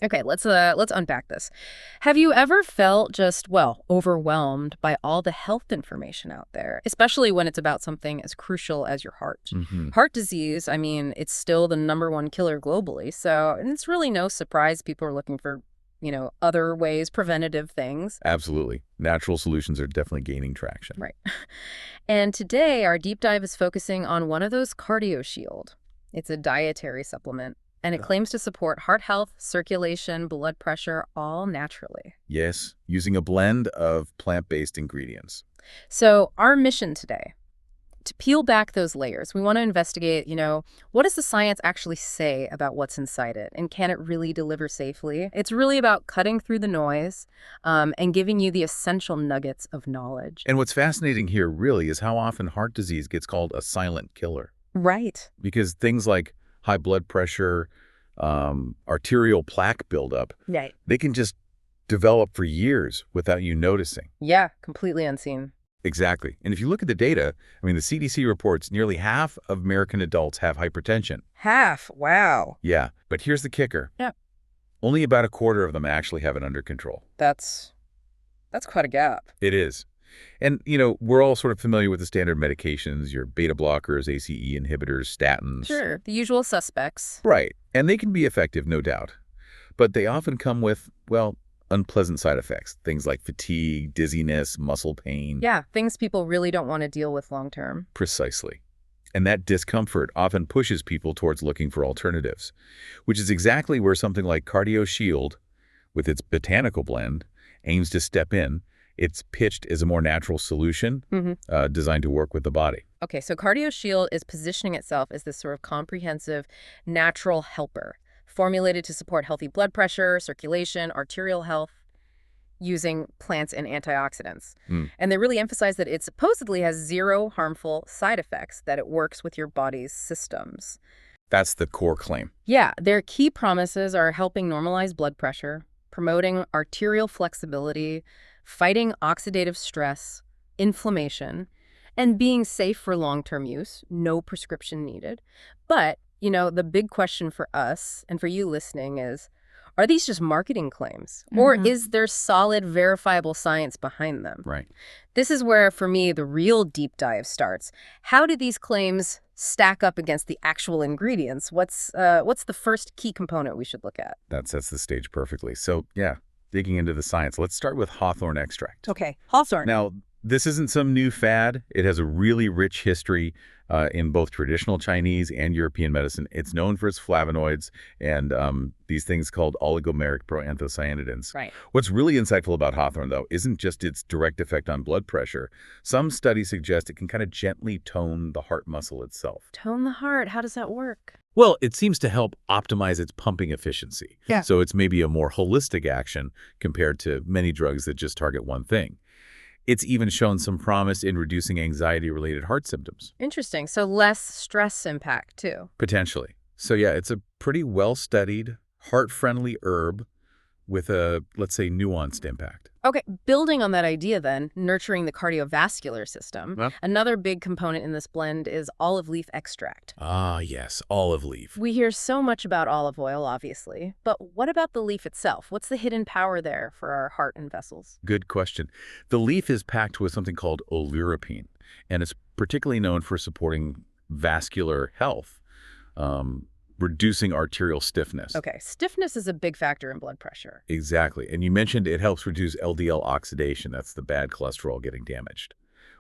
Okay, let's unpack this. Have you ever felt just, well, overwhelmed by all the health information out there, especially when it's about something as crucial as your heart? Hmm. Heart disease, I mean, it's still the #1 killer globally, so and it's really no surprise people are looking for, other ways, preventative things. Absolutely. Natural solutions are definitely gaining traction. Right. And today, our deep dive is focusing on one of those Cardio Shield. It's a dietary supplement, and it claims to support heart health, circulation, blood pressure, all naturally. Yes, using a blend of plant-based ingredients. So our mission today, to peel back those layers, we want to investigate, what does the science actually say about what's inside it? And can it really deliver safely? It's really about cutting through the noise and giving you the essential nuggets of knowledge. And what's fascinating here really is how often heart disease gets called a silent killer. Right. Because things like high blood pressure, arterial plaque buildup, Right. they can just develop for years without you noticing. Yeah, completely unseen. Exactly. And if you look at the data, I mean, the CDC reports nearly half of American adults have hypertension. Half. Wow. Yeah, but here's the kicker. Yeah. Only about a quarter of them actually have it under control. That's quite a gap. It is. And, we're all sort of familiar with the standard medications, your beta blockers, ACE inhibitors, statins. Sure, the usual suspects. Right. And they can be effective, no doubt. But they often come with, well, unpleasant side effects. Things like fatigue, dizziness, muscle pain. Yeah, things people really don't want to deal with long term. Precisely. And that discomfort often pushes people towards looking for alternatives, which is exactly where something like Cardio Shield, with its botanical blend, aims to step in. It's pitched as a more natural solution designed to work with the body. Okay, so Cardio Shield is positioning itself as this sort of comprehensive natural helper, formulated to support healthy blood pressure, circulation, arterial health, using plants and antioxidants. And they really emphasize that it supposedly has zero harmful side effects, that it works with your body's systems. That's the core claim. Yeah, their key promises are helping normalize blood pressure, promoting arterial flexibility, fighting oxidative stress, inflammation, and being safe for long-term use, no prescription needed. But, the big question for us and for you listening is, are these just marketing claims? Or is there solid, verifiable science behind them? Right. This is where, for me, the real deep dive starts. How do these claims stack up against the actual ingredients? What's the first key component we should look at? That sets the stage perfectly. So, yeah, digging into the science, let's start with hawthorn extract. Okay, hawthorn. Now, this isn't some new fad. It has a really rich history in both traditional Chinese and European medicine. It's known for its flavonoids and these things called oligomeric proanthocyanidins. Right. What's really insightful about hawthorn, though, isn't just its direct effect on blood pressure. Some studies suggest it can kind of gently tone the heart muscle itself. Tone the heart. How does that work? Well, it seems to help optimize its pumping efficiency. Yeah. So it's maybe a more holistic action compared to many drugs that just target one thing. It's even shown some promise in reducing anxiety-related heart symptoms. Interesting. So less stress impact, too. Potentially. So yeah, it's a pretty well-studied, heart-friendly herb with a, let's say, nuanced impact. Okay, building on that idea then, nurturing the cardiovascular system, Well, another big component in this blend is olive leaf extract. ah, yes, olive leaf. We hear so much about olive oil, obviously, but what about the leaf itself? What's the hidden power there for our heart and vessels? Good question. The leaf is packed with something called oleuropein, and it's particularly known for supporting vascular health, reducing arterial stiffness. Okay, stiffness is a big factor in blood pressure. Exactly. And you mentioned it helps reduce LDL oxidation. That's the bad cholesterol getting damaged,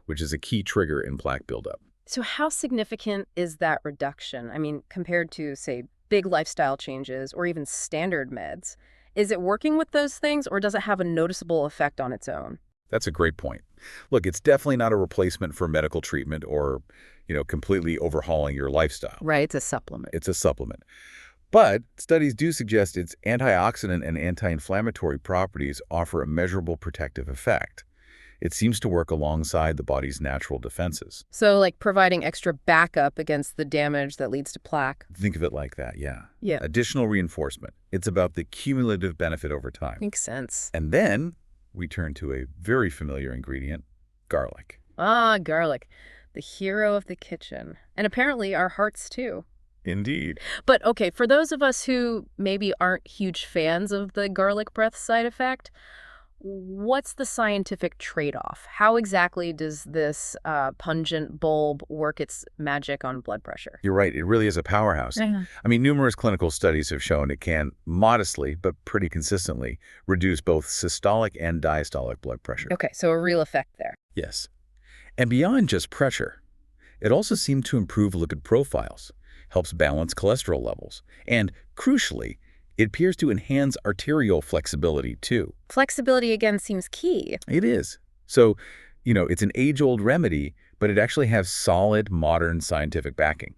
which is a key trigger in plaque buildup. So how significant is that reduction? I mean, compared to, say, big lifestyle changes or even standard meds, is it working with those things or does it have a noticeable effect on its own? That's a great point. Look, it's definitely not a replacement for medical treatment or, completely overhauling your lifestyle. Right, it's a supplement. It's a supplement. But studies do suggest its antioxidant and anti-inflammatory properties offer a measurable protective effect. It seems to work alongside the body's natural defenses. So like providing extra backup against the damage that leads to plaque. Think of it like that, yeah. Yeah. Additional reinforcement. It's about the cumulative benefit over time. Makes sense. And then we turn to a very familiar ingredient, garlic. Ah, garlic. The hero of the kitchen. And apparently our hearts too. Indeed. But okay, for those of us who maybe aren't huge fans of the garlic breath side effect, what's the scientific trade-off? How exactly does this pungent bulb work its magic on blood pressure? You're right. It really is a powerhouse. Yeah. I mean, numerous clinical studies have shown it can modestly, but pretty consistently, reduce both systolic and diastolic blood pressure. Okay, so a real effect there. Yes. And beyond just pressure, it also seemed to improve lipid profiles, helps balance cholesterol levels, and, crucially, it appears to enhance arterial flexibility, too. Flexibility, again, seems key. It is. So, it's an age-old remedy, but it actually has solid, modern scientific backing.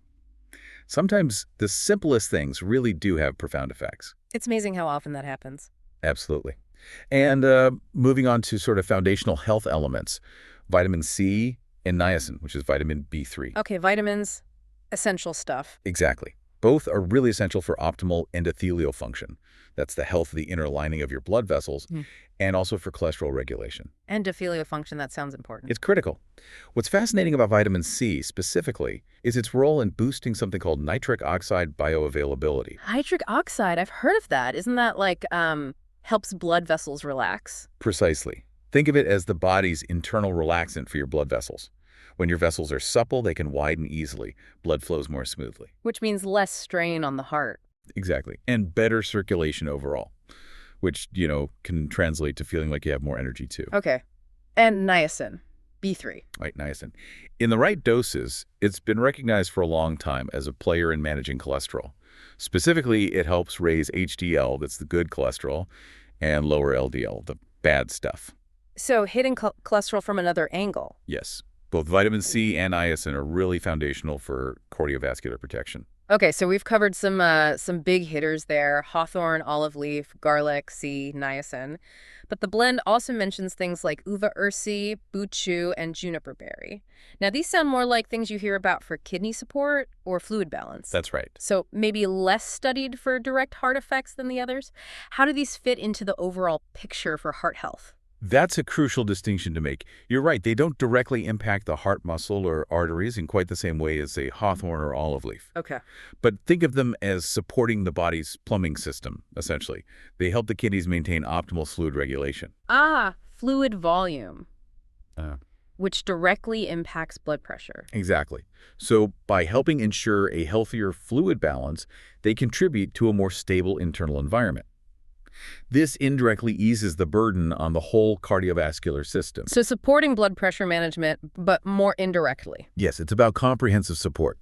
Sometimes the simplest things really do have profound effects. It's amazing how often that happens. Absolutely. And moving on to sort of foundational health elements, vitamin C and niacin, which is vitamin B3. Okay, vitamins, essential stuff. Exactly. Both are really essential for optimal endothelial function. That's the health of the inner lining of your blood vessels, and also for cholesterol regulation. Endothelial function, that sounds important. It's critical. What's fascinating about vitamin C specifically is its role in boosting something called nitric oxide bioavailability. Nitric oxide, I've heard of that. Isn't that like helps blood vessels relax? Precisely. Think of it as the body's internal relaxant for your blood vessels. When your vessels are supple, they can widen easily. Blood flows more smoothly. Which means less strain on the heart. Exactly. And better circulation overall, which, can translate to feeling like you have more energy too. Okay. And niacin, B3. Right, niacin. In the right doses, it's been recognized for a long time as a player in managing cholesterol. Specifically, it helps raise HDL, that's the good cholesterol, and lower LDL, the bad stuff. So hitting cholesterol from another angle. Yes. Both vitamin C and niacin are really foundational for cardiovascular protection. Okay, so we've covered some big hitters there: hawthorn, olive leaf, garlic, C, niacin. But the blend also mentions things like uva ursi, buchu, and juniper berry. Now, these sound more like things you hear about for kidney support or fluid balance. That's right. So maybe less studied for direct heart effects than the others. How do these fit into the overall picture for heart health? That's a crucial distinction to make. You're right, they don't directly impact the heart muscle or arteries in quite the same way as, say, hawthorn or olive leaf. Okay. But think of them as supporting the body's plumbing system, essentially. They help the kidneys maintain optimal fluid regulation. Ah, fluid volume, Uh, which directly impacts blood pressure. exactly. So by helping ensure a healthier fluid balance, they contribute to a more stable internal environment. This indirectly eases the burden on the whole cardiovascular system. So supporting blood pressure management, but more indirectly. Yes, it's about comprehensive support,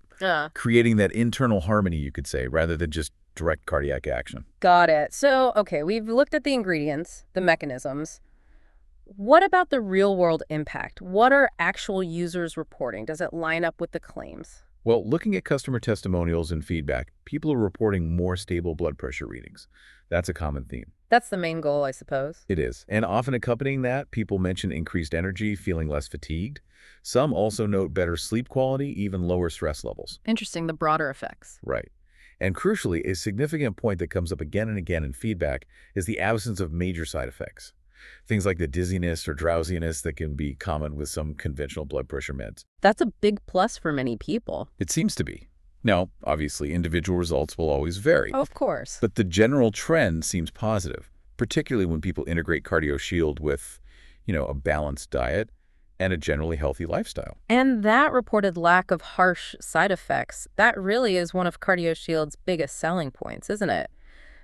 creating that internal harmony, you could say, rather than just direct cardiac action. Got it. So, okay, we've looked at the ingredients, the mechanisms. What about the real-world impact? What are actual users reporting? Does it line up with the claims? Well, looking at customer testimonials and feedback, people are reporting more stable blood pressure readings. That's a common theme. That's the main goal, I suppose. It is. And often accompanying that, people mention increased energy, feeling less fatigued. Some also note better sleep quality, even lower stress levels. Interesting, the broader effects. Right. And crucially, a significant point that comes up again and again in feedback is the absence of major side effects. Things like the dizziness or drowsiness that can be common with some conventional blood pressure meds. That's a big plus for many people. It seems to be. Now, obviously, individual results will always vary. Of course. But the general trend seems positive, particularly when people integrate CardioShield with, a balanced diet and a generally healthy lifestyle. And that reported lack of harsh side effects, that really is one of CardioShield's biggest selling points, isn't it?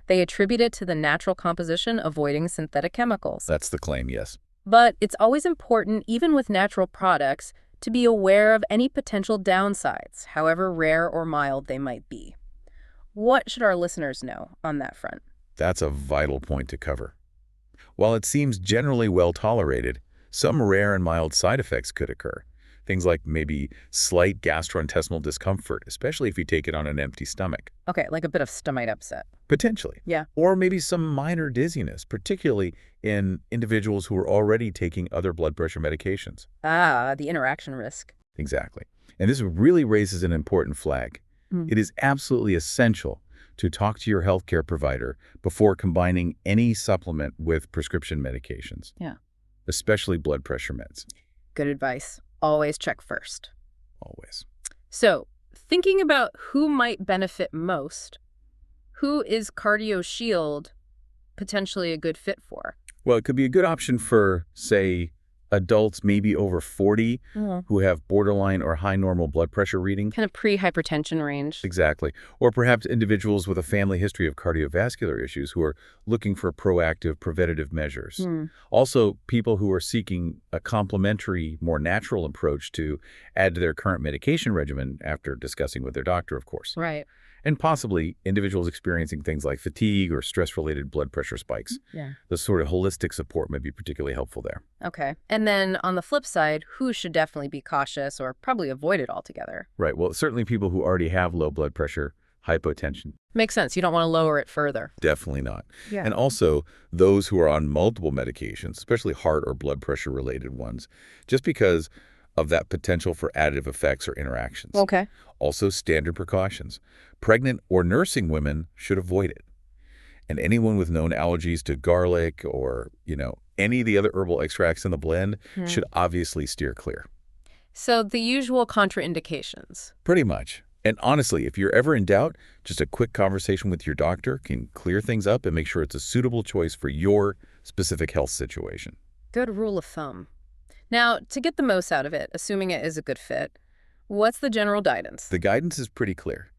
They attribute it to the natural composition, avoiding synthetic chemicals. That's the claim, yes. But it's always important, even with natural products, to be aware of any potential downsides, however rare or mild they might be. What should our listeners know on that front? That's a vital point to cover. While it seems generally well tolerated, some rare and mild side effects could occur. Things like maybe slight gastrointestinal discomfort, especially if you take it on an empty stomach. Okay, like a bit of stomach upset. Potentially. Yeah. Or maybe some minor dizziness, particularly in individuals who are already taking other blood pressure medications. Ah, the interaction risk. Exactly. And this really raises an important flag. It is absolutely essential to talk to your healthcare provider before combining any supplement with prescription medications. Yeah. Especially blood pressure meds. Good advice. Always check first. Always. So, thinking about who might benefit most, who is Cardio Shield potentially a good fit for? Well, it could be a good option for, say, adults maybe over 40 who have borderline or high normal blood pressure reading. Kind of pre-hypertension range. Exactly. Or perhaps individuals with a family history of cardiovascular issues who are looking for proactive preventative measures. Also, people who are seeking a complementary, more natural approach to add to their current medication regimen after discussing with their doctor, of course. Right. And possibly individuals experiencing things like fatigue or stress-related blood pressure spikes. Yeah. The sort of holistic support may be particularly helpful there. Okay. And then on the flip side, who should definitely be cautious or probably avoid it altogether? Right. Well, certainly people who already have low blood pressure, hypotension. Makes sense. You don't want to lower it further. Definitely not. Yeah. And also those who are on multiple medications, especially heart or blood pressure related ones, just because of that potential for additive effects or interactions. Okay. Also, standard precautions. Pregnant or nursing women should avoid it. And anyone with known allergies to garlic or, any of the other herbal extracts in the blend should obviously steer clear. So the usual contraindications. Pretty much. And honestly, if you're ever in doubt, just a quick conversation with your doctor can clear things up and make sure it's a suitable choice for your specific health situation. Good rule of thumb. Now, to get the most out of it, assuming it is a good fit, what's the general guidance? The guidance is pretty clear.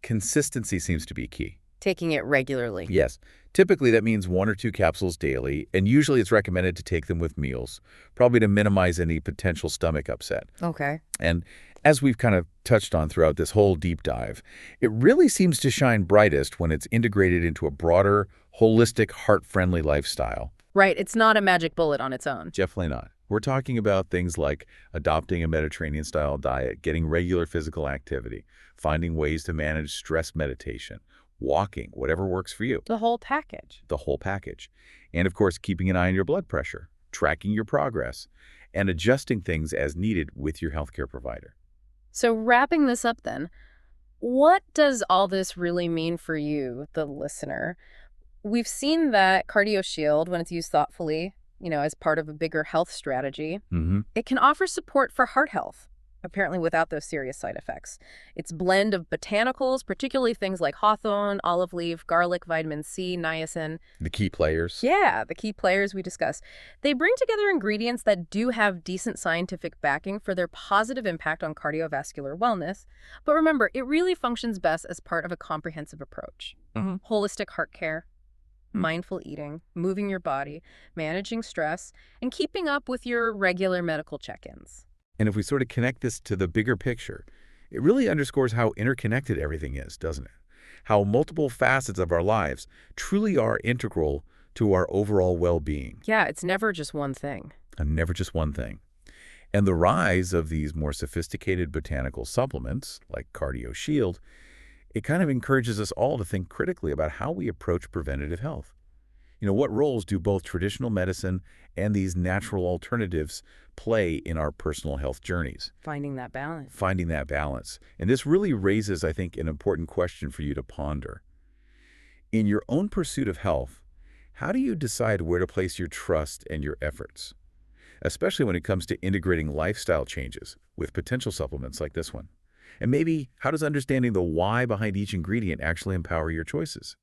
Consistency seems to be key. Taking it regularly. Yes. Typically, that means 1 or 2 capsules daily, and usually it's recommended to take them with meals, probably to minimize any potential stomach upset. Okay. And as we've kind of touched on throughout this whole deep dive, it really seems to shine brightest when it's integrated into a broader, holistic, heart-friendly lifestyle. Right. It's not a magic bullet on its own. Definitely not. We're talking about things like adopting a Mediterranean-style diet, getting regular physical activity, finding ways to manage stress meditation, walking, whatever works for you. The whole package. The whole package. And of course, keeping an eye on your blood pressure, tracking your progress, and adjusting things as needed with your healthcare provider. So wrapping this up then, what does all this really mean for you, the listener? We've seen that Cardio Shield, when it's used thoughtfully, as part of a bigger health strategy, it can offer support for heart health, apparently without those serious side effects. Its blend of botanicals, particularly things like hawthorn, olive leaf, garlic, vitamin C, niacin. The key players. Yeah, the key players we discussed. They bring together ingredients that do have decent scientific backing for their positive impact on cardiovascular wellness. But remember, it really functions best as part of a comprehensive approach. Holistic heart care, mindful eating, moving your body, managing stress, and keeping up with your regular medical check-ins. And if we sort of connect this to the bigger picture, it really underscores how interconnected everything is, doesn't it? How multiple facets of our lives truly are integral to our overall well-being. Yeah, it's never just one thing. And never just one thing. And the rise of these more sophisticated botanical supplements, like Cardio Shield, it kind of encourages us all to think critically about how we approach preventative health. What roles do both traditional medicine and these natural alternatives play in our personal health journeys? Finding that balance. Finding that balance. And this really raises, I think, an important question for you to ponder. In your own pursuit of health, how do you decide where to place your trust and your efforts? Especially when it comes to integrating lifestyle changes with potential supplements like this one. And maybe, how does understanding the why behind each ingredient actually empower your choices?